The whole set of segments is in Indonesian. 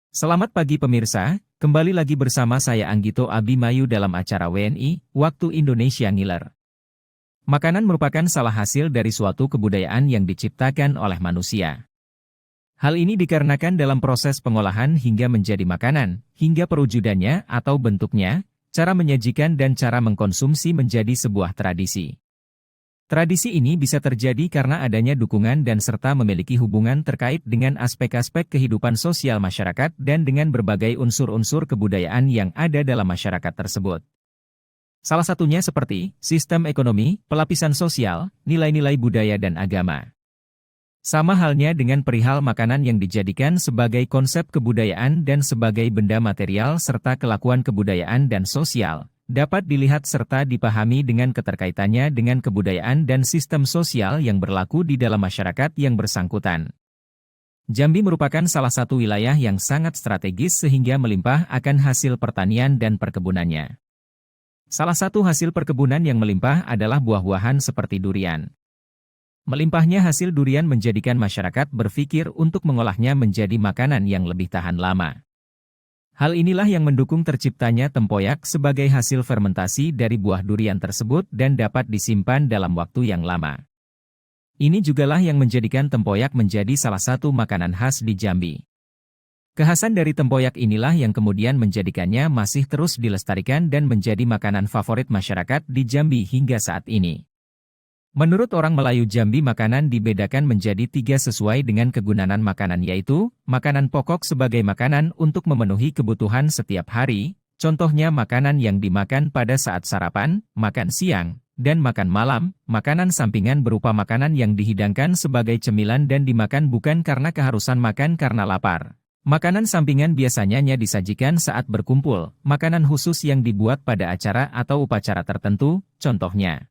Selamat pagi pemirsa, kembali lagi bersama saya Anggito Abimayu dalam acara WNI, Waktu Indonesia Ngiler. Makanan merupakan salah hasil dari suatu kebudayaan yang diciptakan oleh manusia. Hal ini dikarenakan dalam proses pengolahan hingga menjadi makanan, hingga perwujudannya atau bentuknya, cara menyajikan dan cara mengkonsumsi menjadi sebuah tradisi. Tradisi ini bisa terjadi karena adanya dukungan dan serta memiliki hubungan terkait dengan aspek-aspek kehidupan sosial masyarakat dan dengan berbagai unsur-unsur kebudayaan yang ada dalam masyarakat tersebut. Salah satunya seperti sistem ekonomi, pelapisan sosial, nilai-nilai budaya dan agama. Sama halnya dengan perihal makanan yang dijadikan sebagai konsep kebudayaan dan sebagai benda material serta kelakuan kebudayaan dan sosial, dapat dilihat serta dipahami dengan keterkaitannya dengan kebudayaan dan sistem sosial yang berlaku di dalam masyarakat yang bersangkutan. Jambi merupakan salah satu wilayah yang sangat strategis sehingga melimpah akan hasil pertanian dan perkebunannya. Salah satu hasil perkebunan yang melimpah adalah buah-buahan seperti durian. Melimpahnya hasil durian menjadikan masyarakat berpikir untuk mengolahnya menjadi makanan yang lebih tahan lama. Hal inilah yang mendukung terciptanya tempoyak sebagai hasil fermentasi dari buah durian tersebut dan dapat disimpan dalam waktu yang lama. Ini jugalah yang menjadikan tempoyak menjadi salah satu makanan khas di Jambi. Kekhasan dari tempoyak inilah yang kemudian menjadikannya masih terus dilestarikan dan menjadi makanan favorit masyarakat di Jambi hingga saat ini. Menurut orang Melayu Jambi makanan dibedakan menjadi 3 sesuai dengan kegunaan makanan yaitu, makanan pokok sebagai makanan untuk memenuhi kebutuhan setiap hari, contohnya makanan yang dimakan pada saat sarapan, makan siang, dan makan malam, makanan sampingan berupa makanan yang dihidangkan sebagai cemilan dan dimakan bukan karena keharusan makan karena lapar. Makanan sampingan biasanya disajikan saat berkumpul, makanan khusus yang dibuat pada acara atau upacara tertentu, contohnya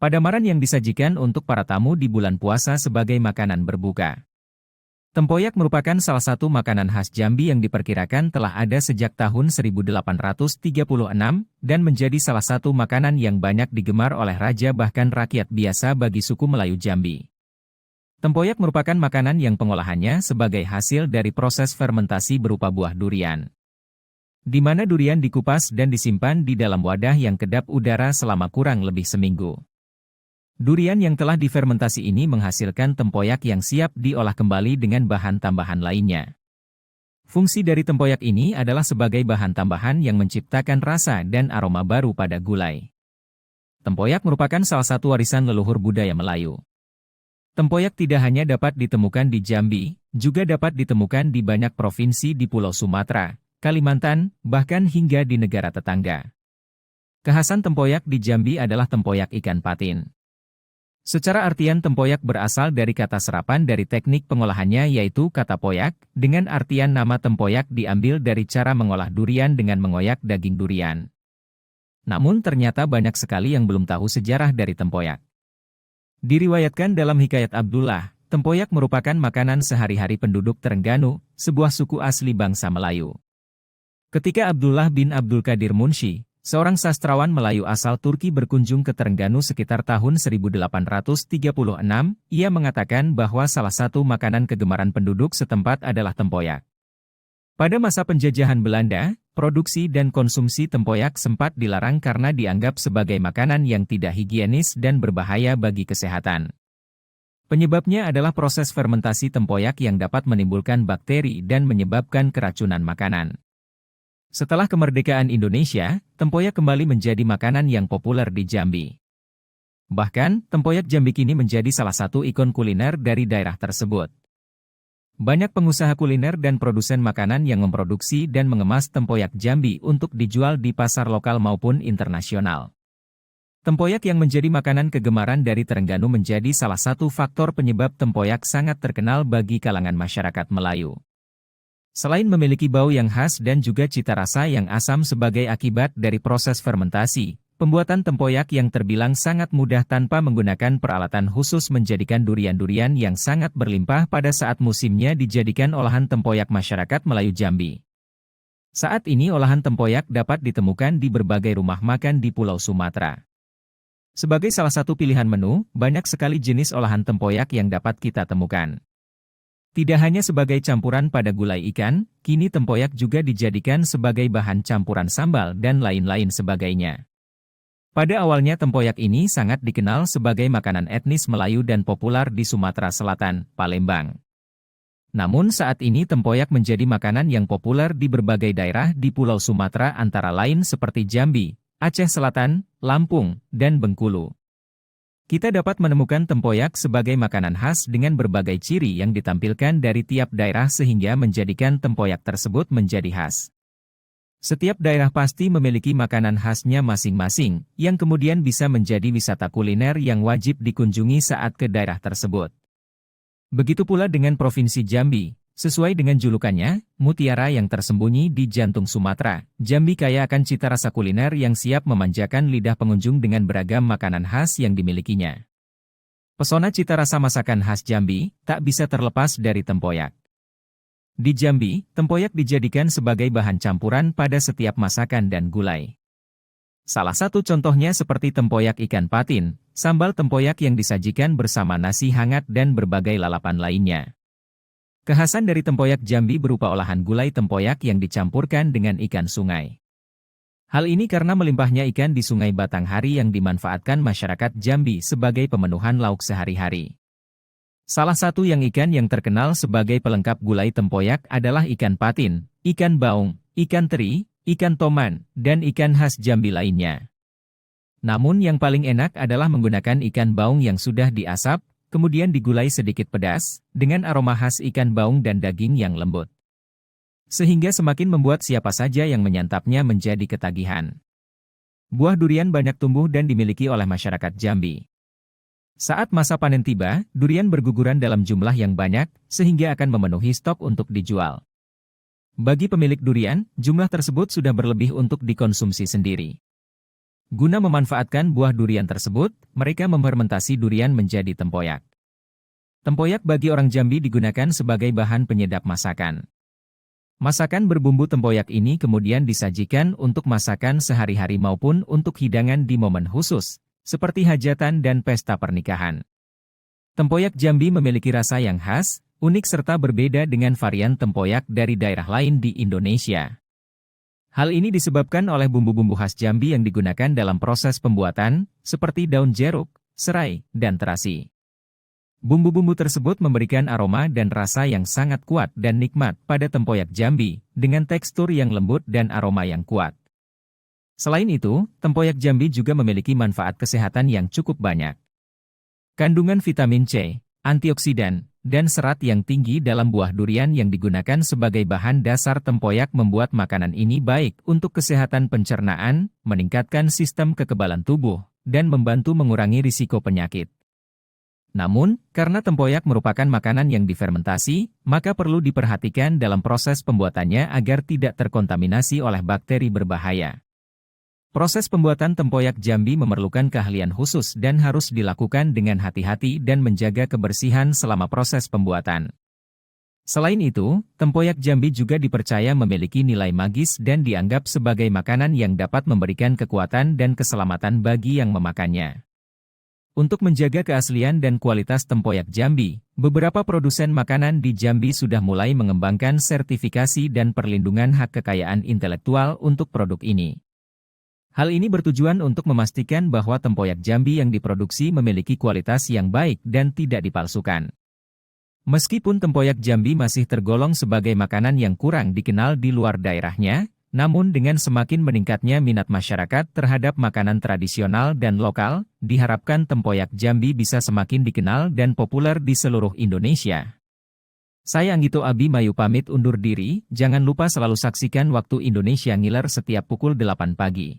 padamaran yang disajikan untuk para tamu di bulan puasa sebagai makanan berbuka. Tempoyak merupakan salah satu makanan khas Jambi yang diperkirakan telah ada sejak tahun 1836 dan menjadi salah satu makanan yang banyak digemar oleh raja bahkan rakyat biasa bagi suku Melayu Jambi. Tempoyak merupakan makanan yang pengolahannya sebagai hasil dari proses fermentasi berupa buah durian, di mana durian dikupas dan disimpan di dalam wadah yang kedap udara selama kurang lebih seminggu. Durian yang telah difermentasi ini menghasilkan tempoyak yang siap diolah kembali dengan bahan tambahan lainnya. Fungsi dari tempoyak ini adalah sebagai bahan tambahan yang menciptakan rasa dan aroma baru pada gulai. Tempoyak merupakan salah satu warisan leluhur budaya Melayu. Tempoyak tidak hanya dapat ditemukan di Jambi, juga dapat ditemukan di banyak provinsi di Pulau Sumatera, Kalimantan, bahkan hingga di negara tetangga. Kekhasan tempoyak di Jambi adalah tempoyak ikan patin. Secara artian tempoyak berasal dari kata serapan dari teknik pengolahannya yaitu kata poyak, dengan artian nama tempoyak diambil dari cara mengolah durian dengan mengoyak daging durian. Namun ternyata banyak sekali yang belum tahu sejarah dari tempoyak. Diriwayatkan dalam Hikayat Abdullah, tempoyak merupakan makanan sehari-hari penduduk Terengganu, sebuah suku asli bangsa Melayu. Ketika Abdullah bin Abdul Qadir Munsyi, seorang sastrawan Melayu asal Turki berkunjung ke Terengganu sekitar tahun 1836, ia mengatakan bahwa salah satu makanan kegemaran penduduk setempat adalah tempoyak. Pada masa penjajahan Belanda, produksi dan konsumsi tempoyak sempat dilarang karena dianggap sebagai makanan yang tidak higienis dan berbahaya bagi kesehatan. Penyebabnya adalah proses fermentasi tempoyak yang dapat menimbulkan bakteri dan menyebabkan keracunan makanan. Setelah kemerdekaan Indonesia, tempoyak kembali menjadi makanan yang populer di Jambi. Bahkan, tempoyak Jambi kini menjadi salah satu ikon kuliner dari daerah tersebut. Banyak pengusaha kuliner dan produsen makanan yang memproduksi dan mengemas tempoyak Jambi untuk dijual di pasar lokal maupun internasional. Tempoyak yang menjadi makanan kegemaran dari Terengganu menjadi salah satu faktor penyebab tempoyak sangat terkenal bagi kalangan masyarakat Melayu. Selain memiliki bau yang khas dan juga cita rasa yang asam sebagai akibat dari proses fermentasi, pembuatan tempoyak yang terbilang sangat mudah tanpa menggunakan peralatan khusus menjadikan durian-durian yang sangat berlimpah pada saat musimnya dijadikan olahan tempoyak masyarakat Melayu Jambi. Saat ini olahan tempoyak dapat ditemukan di berbagai rumah makan di Pulau Sumatera. Sebagai salah satu pilihan menu, banyak sekali jenis olahan tempoyak yang dapat kita temukan. Tidak hanya sebagai campuran pada gulai ikan, kini tempoyak juga dijadikan sebagai bahan campuran sambal dan lain-lain sebagainya. Pada awalnya tempoyak ini sangat dikenal sebagai makanan etnis Melayu dan populer di Sumatera Selatan, Palembang. Namun saat ini tempoyak menjadi makanan yang populer di berbagai daerah di Pulau Sumatera antara lain seperti Jambi, Aceh Selatan, Lampung, dan Bengkulu. Kita dapat menemukan tempoyak sebagai makanan khas dengan berbagai ciri yang ditampilkan dari tiap daerah sehingga menjadikan tempoyak tersebut menjadi khas. Setiap daerah pasti memiliki makanan khasnya masing-masing, yang kemudian bisa menjadi wisata kuliner yang wajib dikunjungi saat ke daerah tersebut. Begitu pula dengan Provinsi Jambi, sesuai dengan julukannya, mutiara yang tersembunyi di jantung Sumatera. Jambi kaya akan cita rasa kuliner yang siap memanjakan lidah pengunjung dengan beragam makanan khas yang dimilikinya. Pesona cita rasa masakan khas Jambi tak bisa terlepas dari tempoyak. Di Jambi, tempoyak dijadikan sebagai bahan campuran pada setiap masakan dan gulai. Salah satu contohnya seperti tempoyak ikan patin, sambal tempoyak yang disajikan bersama nasi hangat dan berbagai lalapan lainnya. Kekhasan dari tempoyak Jambi berupa olahan gulai tempoyak yang dicampurkan dengan ikan sungai. Hal ini karena melimpahnya ikan di Sungai Batanghari yang dimanfaatkan masyarakat Jambi sebagai pemenuhan lauk sehari-hari. Salah satu ikan yang terkenal sebagai pelengkap gulai tempoyak adalah ikan patin, ikan baung, ikan teri, ikan toman, dan ikan khas Jambi lainnya. Namun yang paling enak adalah menggunakan ikan baung yang sudah diasap, kemudian digulai sedikit pedas, dengan aroma khas ikan baung dan daging yang lembut. Sehingga semakin membuat siapa saja yang menyantapnya menjadi ketagihan. Buah durian banyak tumbuh dan dimiliki oleh masyarakat Jambi. Saat masa panen tiba, durian berguguran dalam jumlah yang banyak, sehingga akan memenuhi stok untuk dijual. Bagi pemilik durian, jumlah tersebut sudah berlebih untuk dikonsumsi sendiri. Guna memanfaatkan buah durian tersebut, mereka memfermentasi durian menjadi tempoyak. Tempoyak bagi orang Jambi digunakan sebagai bahan penyedap masakan. Masakan berbumbu tempoyak ini kemudian disajikan untuk masakan sehari-hari maupun untuk hidangan di momen khusus, seperti hajatan dan pesta pernikahan. Tempoyak Jambi memiliki rasa yang khas, unik serta berbeda dengan varian tempoyak dari daerah lain di Indonesia. Hal ini disebabkan oleh bumbu-bumbu khas Jambi yang digunakan dalam proses pembuatan, seperti daun jeruk, serai, dan terasi. Bumbu-bumbu tersebut memberikan aroma dan rasa yang sangat kuat dan nikmat pada tempoyak Jambi, dengan tekstur yang lembut dan aroma yang kuat. Selain itu, tempoyak Jambi juga memiliki manfaat kesehatan yang cukup banyak. Kandungan vitamin C, antioksidan, dan serat yang tinggi dalam buah durian yang digunakan sebagai bahan dasar tempoyak membuat makanan ini baik untuk kesehatan pencernaan, meningkatkan sistem kekebalan tubuh, dan membantu mengurangi risiko penyakit. Namun, karena tempoyak merupakan makanan yang difermentasi, maka perlu diperhatikan dalam proses pembuatannya agar tidak terkontaminasi oleh bakteri berbahaya. Proses pembuatan tempoyak Jambi memerlukan keahlian khusus dan harus dilakukan dengan hati-hati dan menjaga kebersihan selama proses pembuatan. Selain itu, tempoyak Jambi juga dipercaya memiliki nilai magis dan dianggap sebagai makanan yang dapat memberikan kekuatan dan keselamatan bagi yang memakannya. Untuk menjaga keaslian dan kualitas tempoyak Jambi, beberapa produsen makanan di Jambi sudah mulai mengembangkan sertifikasi dan perlindungan hak kekayaan intelektual untuk produk ini. Hal ini bertujuan untuk memastikan bahwa tempoyak Jambi yang diproduksi memiliki kualitas yang baik dan tidak dipalsukan. Meskipun tempoyak Jambi masih tergolong sebagai makanan yang kurang dikenal di luar daerahnya, namun dengan semakin meningkatnya minat masyarakat terhadap makanan tradisional dan lokal, diharapkan tempoyak Jambi bisa semakin dikenal dan populer di seluruh Indonesia. Saya Anggito Abimayu pamit undur diri, jangan lupa selalu saksikan Waktu Indonesia Ngiler setiap pukul 8 pagi.